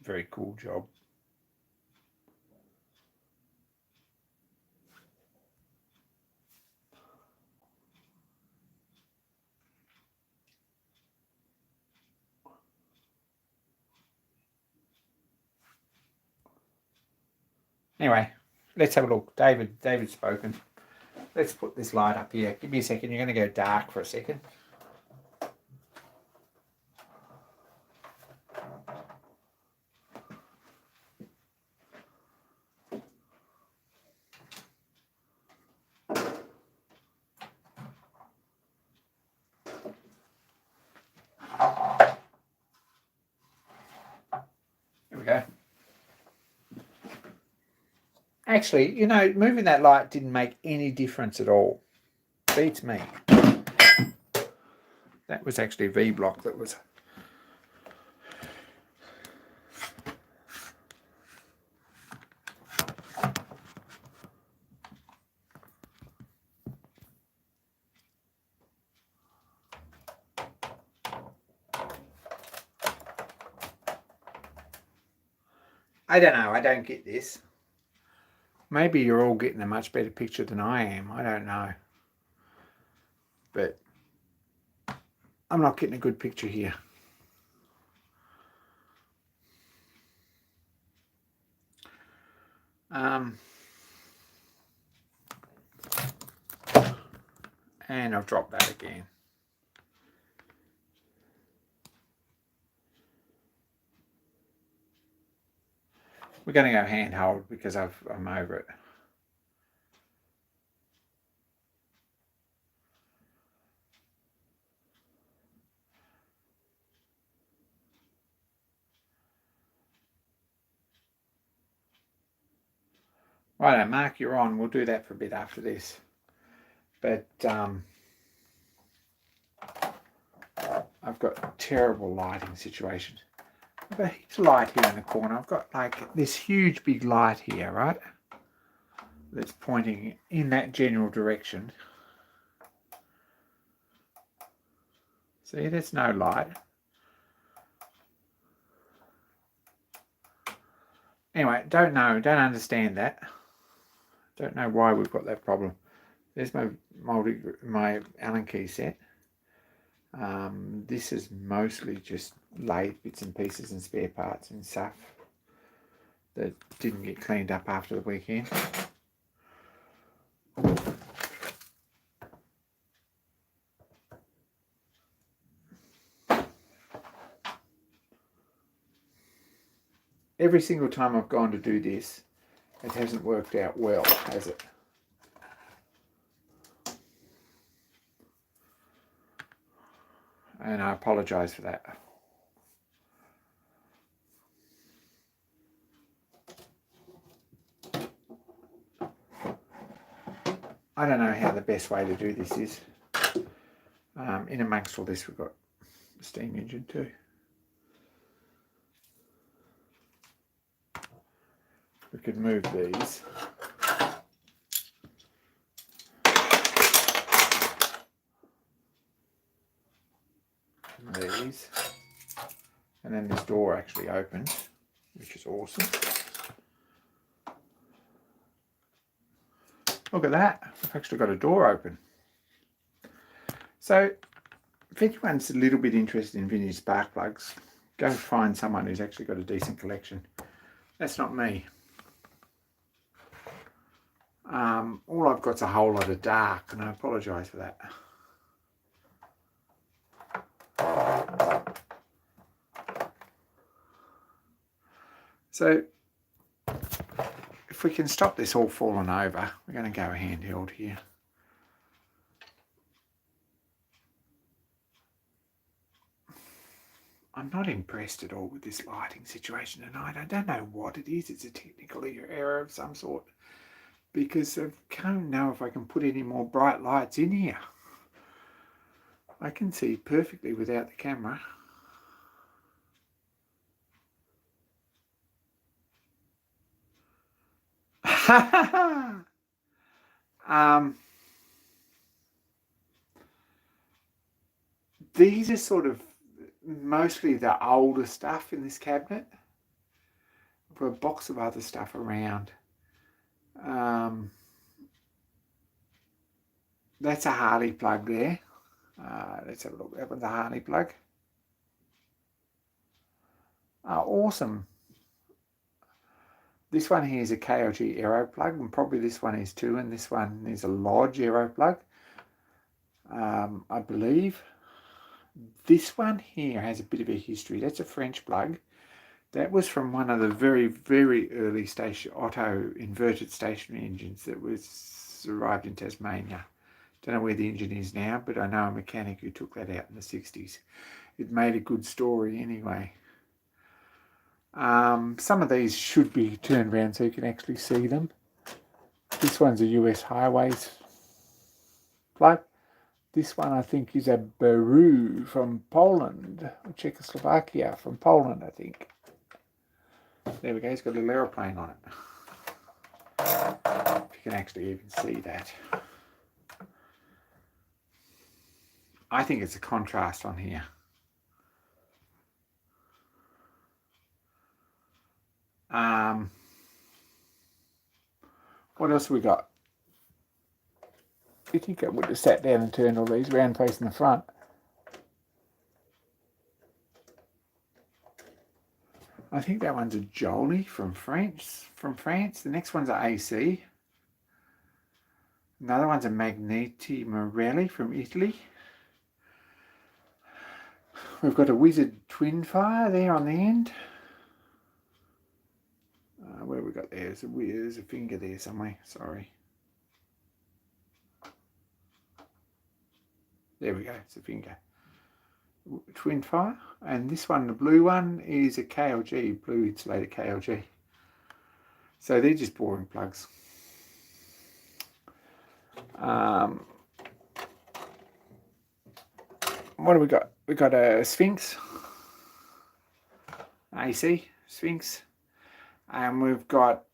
Very cool job. Anyway, let's have a look. David's spoken. Let's put this light up here. Give me a second. You're going to go dark for a second. There we go. Actually, you know, moving that light didn't make any difference at all. Beats me. That was actually a V-block that was... I don't know, I don't get this. Maybe you're all getting a much better picture than I am. I don't know. But I'm not getting a good picture here. And I've dropped that again. We're going to go handhold because I'm over it. Righto, Mark, you're on. We'll do that for a bit after this. But I've got a terrible lighting situation. I've got heaps of light here in the corner. I've got like this huge big light here, right? that's pointing in that general direction. See, there's no light. Anyway, don't understand that. Don't know why we've got that problem. There's my Allen key set. This is mostly just lathe bits and pieces and spare parts and stuff that didn't get cleaned up after the weekend. Every single time I've gone to do this, it hasn't worked out well, has it? And I apologise for that. I don't know how the best way to do this is. In amongst all this, we've got the steam engine too. We could move these. These. And then this door actually opens, which is awesome. Look at that, I've actually got a door open. So if anyone's a little bit interested in vintage spark plugs, go find someone who's actually got a decent collection. That's not me. All I've got's a whole lot of dark, and I apologise for that. So if we can stop this all falling over, we're going to go handheld here. I'm not impressed at all with this lighting situation tonight. I don't know what it is. It's a technical error of some sort, because I can't know if I can put any more bright lights in here. I can see perfectly without the camera. These are sort of mostly the older stuff in this cabinet. I've got a box of other stuff around. That's a Harley plug there. Let's have a look. That one's a Harley plug. Awesome. This one here is a KLG aero plug, and probably this one is too, and this one is a Lodge aero plug, I believe. This one here has a bit of a history. That's a French plug. That was from one of the very, very early Otto inverted stationary engines that arrived in Tasmania. Don't know where the engine is now, but I know a mechanic who took that out in the 60s. It made a good story anyway. Some of these should be turned around so you can actually see them. This one's a US Highways plug. This one I think is a Baru from Poland, or Czechoslovakia, from Poland I think. There we go, it's got a little aeroplane on it. If you can actually even see that. I think it's a contrast on here. What else have we got? You think I would have sat down and turned all these round facing the front. I think that one's a Jolie from France. The next one's an AC. Another one's a Magneti Morelli from Italy. We've got a Wizard Twin Fire there on the end. What have we got there? There's a finger there somewhere. Sorry. There we go. It's a finger. Twin Fire. And this one, the blue one, is a KLG, blue insulated KLG. So they're just boring plugs. What do we got? We got a Sphinx. AC Sphinx. And we've got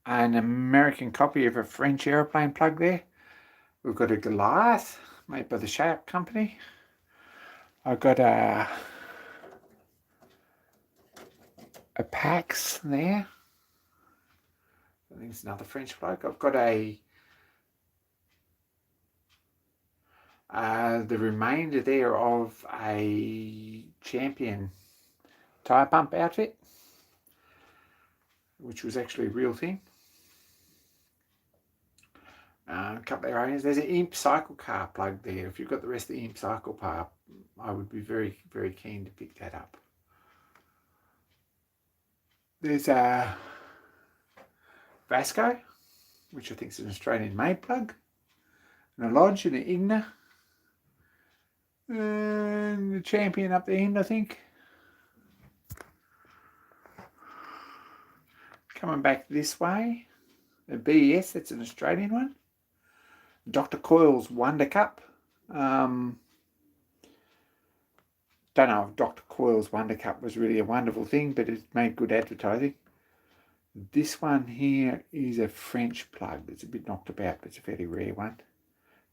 an American copy of a French aeroplane plug there. We've got a Goliath made by the Sharp company. I've got a Pax there. I think it's another French plug. I've got a the remainder there of a Champion tyre pump outfit, which was actually a real thing. A couple of areas. There's an Imp cycle car plug there. If you've got the rest of the Imp cycle car, I would be very, very keen to pick that up. There's a Vasco, which I think is an Australian made plug, and a Lodge and an Igna, and the Champion up the end, I think. Coming back this way, the BES, that's an Australian one. Dr. Coyle's Wonder Cup. Don't know if Dr. Coyle's Wonder Cup was really a wonderful thing, but it made good advertising. This one here is a French plug. It's a bit knocked about, but it's a fairly rare one.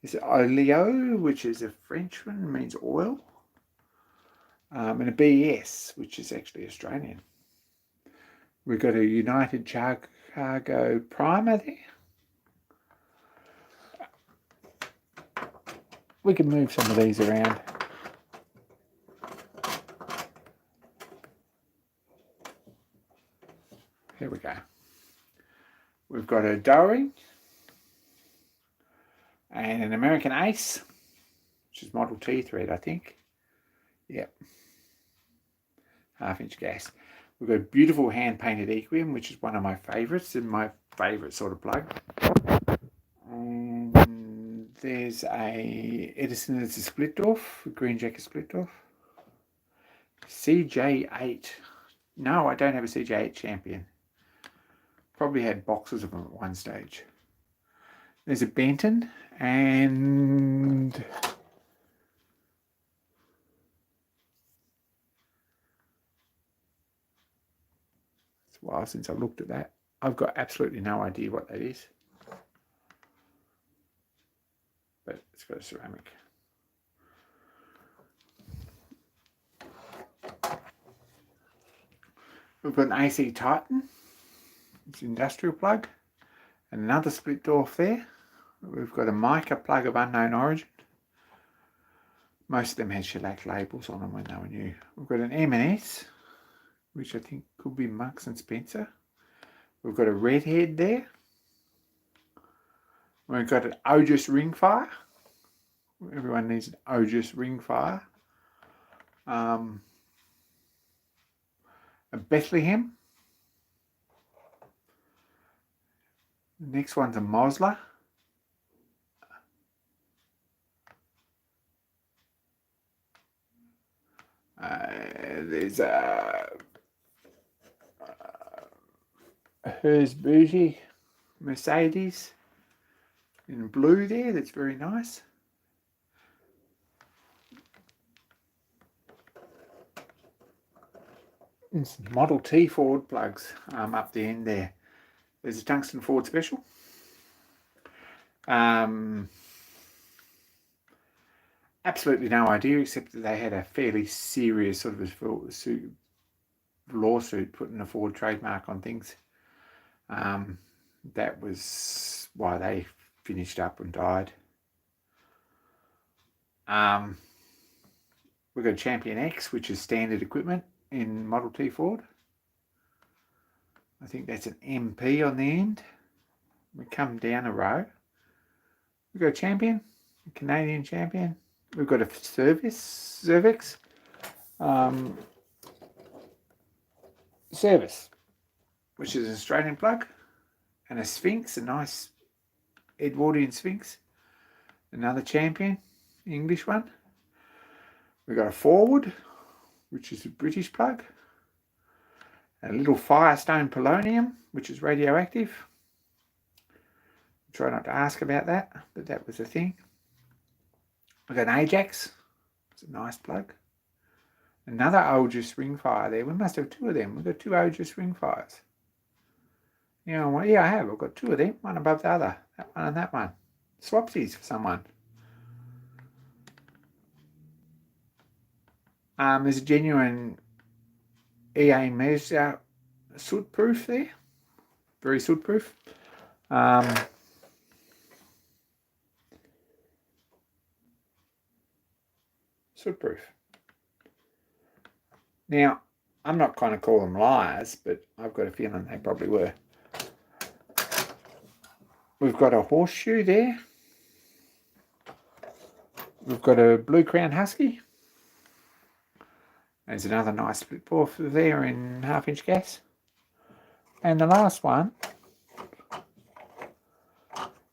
It's an Oleo, which is a French one, means oil. And a BS, which is actually Australian. We've got a United Cargo Primer there. We can move some of these around. Here we go. We've got a Doering and an American Ace, which is Model T thread, I think. Yep. 1/2-inch gas. We've got a beautiful hand-painted Equium, which is one of my favourites and my favourite sort of plug. And there's a Edison, it's a Splitdorf, a green jacket Splitdorf. CJ8. No, I don't have a CJ8 Champion. Probably had boxes of them at one stage. There's a Benton, and it's a while since I looked at that. I've got absolutely no idea what that is, but it's got a ceramic. We've got an AC Titan. It's an industrial plug, and another Splitdorf there. We've got a mica plug of unknown origin. Most of them had shellac labels on them when they were new. We've got an M&S, which I think could be Marks and Spencer. We've got a Redhead there. We've got an Ogis Ringfire. Everyone needs an Ogis Ringfire. A Bethlehem. The next one's a Mosler. There's a Hers Bougie Mercedes in blue there. That's very nice. And some Model T Ford plugs up the end there. There's a tungsten Ford Special. Absolutely no idea, except that they had a fairly serious sort of lawsuit putting a Ford trademark on things. That was why they finished up and died. We've got Champion X, which is standard equipment in Model T Ford. I think that's an MP on the end. We come down a row. We've got a Champion, a Canadian Champion. We've got a Cervix. Service, which is an Australian plug, and a Sphinx, a nice Edwardian Sphinx. Another Champion, English one. We've got a Forward, which is a British plug. A little Firestone Polonium, which is radioactive. Try not to ask about that, but that was a thing. We've got an Ajax. It's a nice plug. Another Ogis Ringfire there. We must have two of them. We've got two Ogis Ringfires. You know, well, yeah, I have. I've got two of them, one above the other. That one and that one. Swapsies for someone. There's a genuine EA measure soot proof there. Very soot proof. Soot proof. Now, I'm not going to call them liars, but I've got a feeling they probably were. We've got a horseshoe there. We've got a blue crown husky. There's another nice split bore there in 1/2 inch gas. And the last one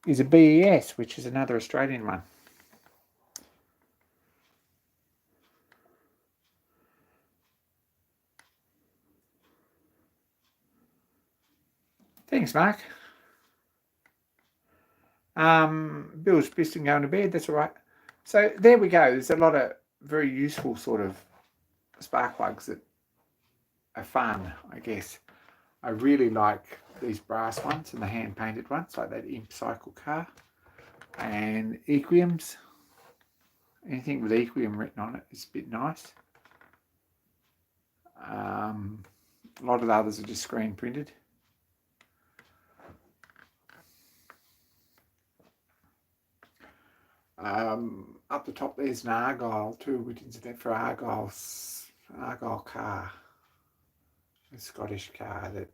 is a BES, which is another Australian one. Thanks, Mark. Bill's pissed and going to bed, that's all right. So there we go. There's a lot of very useful sort of spark plugs that are fun, I guess. I really like these brass ones and the hand painted ones, like that Imp Cycle car. And Equiums. Anything with Equium written on it is a bit nice. A lot of the others are just screen printed. Up the top there's an Argyle too, which is there for Argyle car. A Scottish car that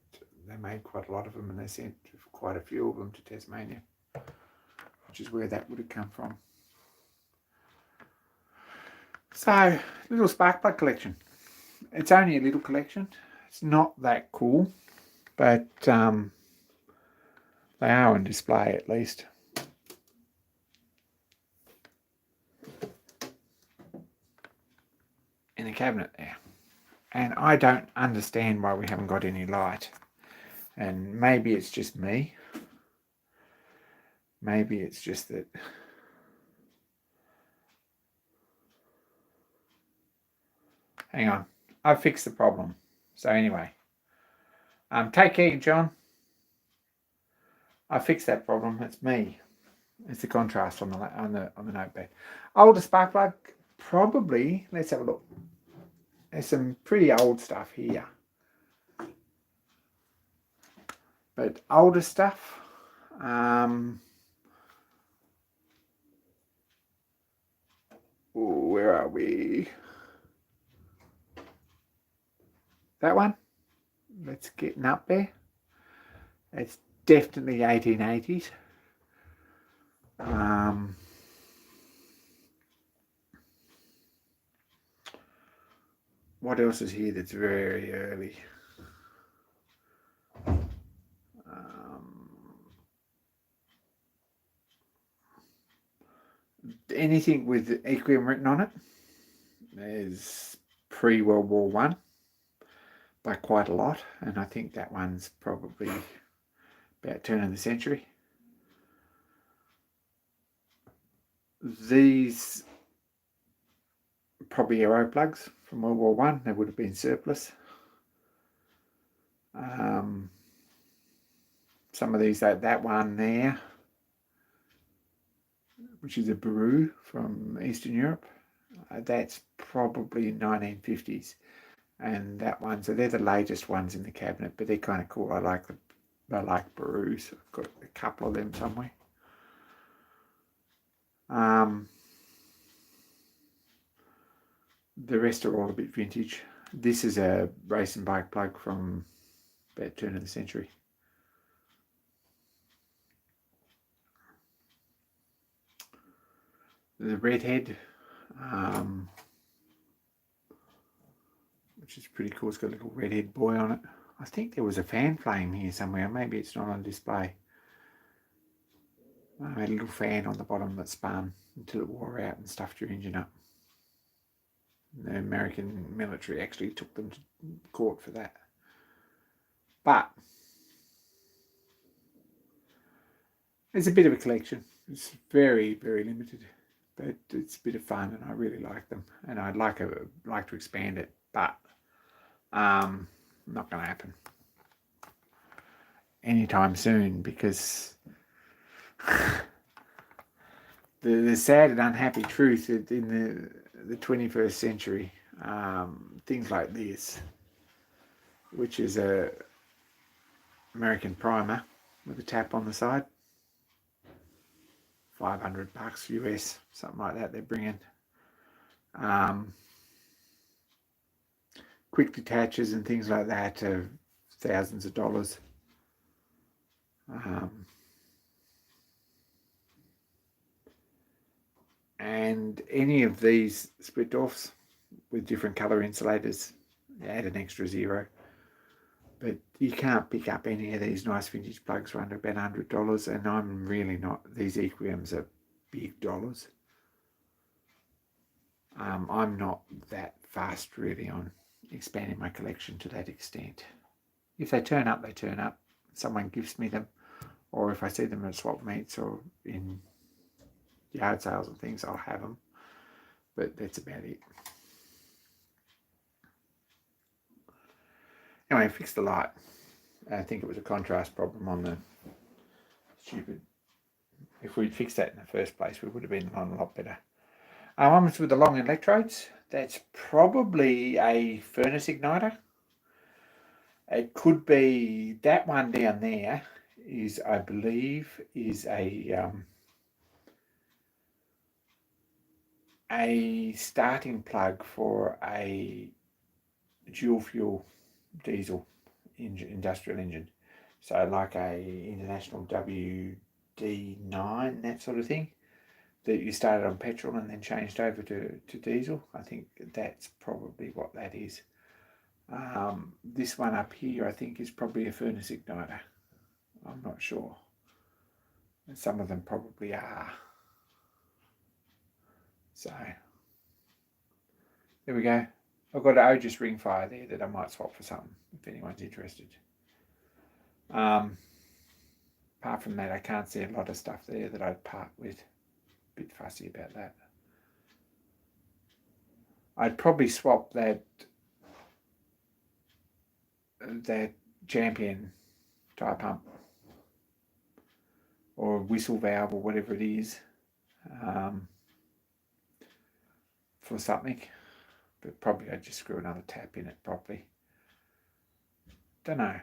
they made quite a lot of them, and they sent quite a few of them to Tasmania, which is where that would have come from. So, little spark plug collection. It's only a little collection. It's not that cool, but they are on display at least. In the cabinet there. And I don't understand why we haven't got any light. And maybe it's just me. Maybe it's just that hang on. I've fixed the problem. So anyway. Take care, John. I fixed that problem. It's me. It's the contrast on the notepad. Older spark plug, probably. Let's have a look. There's some pretty old stuff here. But older stuff, where are we? That one? Let's get up there. It's definitely 1880s. What else is here that's very early? Anything with Equium written on it is pre-World War One by quite a lot, and I think that one's probably about turn of the century. These probably aero plugs from World War One. They would have been surplus. Some of these, that one there, which is a Baru from Eastern Europe, that's probably 1950s. And that one, so they're the latest ones in the cabinet, but they're kind of cool. I like Barus. I've got a couple of them somewhere. The rest are all a bit vintage. This is a race and bike plug from about turn of the century. The redhead, which is pretty cool. It's got a little redhead boy on it. I think there was a fan flame here somewhere. Maybe it's not on display. I had a little fan on the bottom that spun until it wore out and stuffed your engine up. The American military actually took them to court for that. But it's a bit of a collection. It's very, very limited, but it's a bit of fun, and I really like them. And I'd like to expand it, but not going to happen. anytime soon, because the sad and unhappy truth in the 21st century, things like this, which is a American primer with a tap on the side, $500 US, something like that they're bringing. Quick detaches and things like that are thousands of dollars. And any of these split offs with different colour insulators add an extra zero. But you can't pick up any of these nice vintage plugs for under about $100, and I'm really not. These Equiums are big dollars. I'm not that fast really on expanding my collection to that extent. If they turn up, they turn up. Someone gives me them, or if I see them at swap meets or in yard sales and things, I'll have them. But that's about it. Anyway, I fixed the light. I think it was a contrast problem on the stupid. If we'd fixed that in the first place, we would have been on a lot better. One was with the long electrodes. That's probably a furnace igniter. It could be that one down there is, I believe, is a starting plug for a dual fuel diesel industrial engine. So like a International WD9, that sort of thing, that you started on petrol and then changed over to diesel. I think that's probably what that is. This one up here, I think, is probably a furnace igniter. I'm not sure. And some of them probably are. So, there we go. I've got an Ogis ring fire there that I might swap for something, if anyone's interested. Apart from that, I can't see a lot of stuff there that I'd part with. A bit fussy about that. I'd probably swap that Champion tyre pump or whistle valve or whatever it is for something, but probably I'd just screw another tap in it properly. Don't know.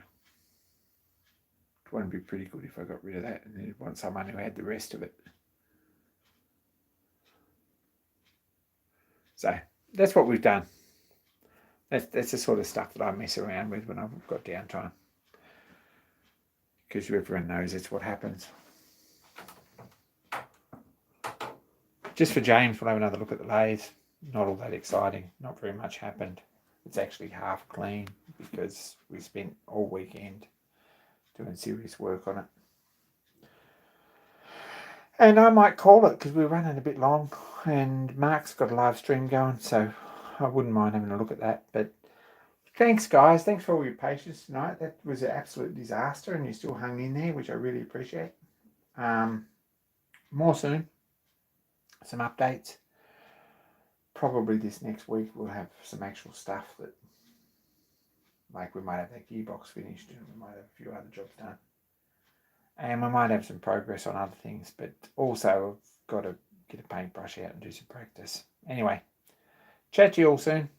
It wouldn't be pretty good if I got rid of that and then I'd want someone who had the rest of it. So that's what we've done. That's the sort of stuff that I mess around with when I've got downtime, because everyone knows it's what happens. Just for James, we'll have another look at the lathe. Not all that exciting. Not very much happened. It's actually half clean because we spent all weekend doing serious work on it. And I might call it because we're running a bit long and Mark's got a live stream going, so I wouldn't mind having a look at that. But thanks, guys. Thanks for all your patience tonight. That was an absolute disaster and you still hung in there, which I really appreciate. More soon. Some updates. Probably this next week we'll have some actual stuff that, like, we might have that gearbox finished and we might have a few other jobs done. And we might have some progress on other things, but also I've got to get a paintbrush out and do some practice. Anyway, chat to you all soon.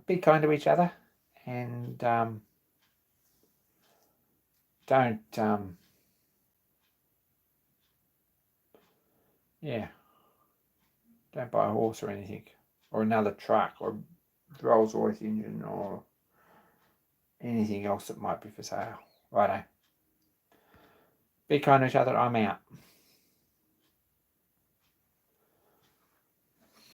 Be kind to each other and don't buy a horse or anything, or another truck, or Rolls Royce engine, or anything else that might be for sale. Righto. Be kind to each other. I'm out.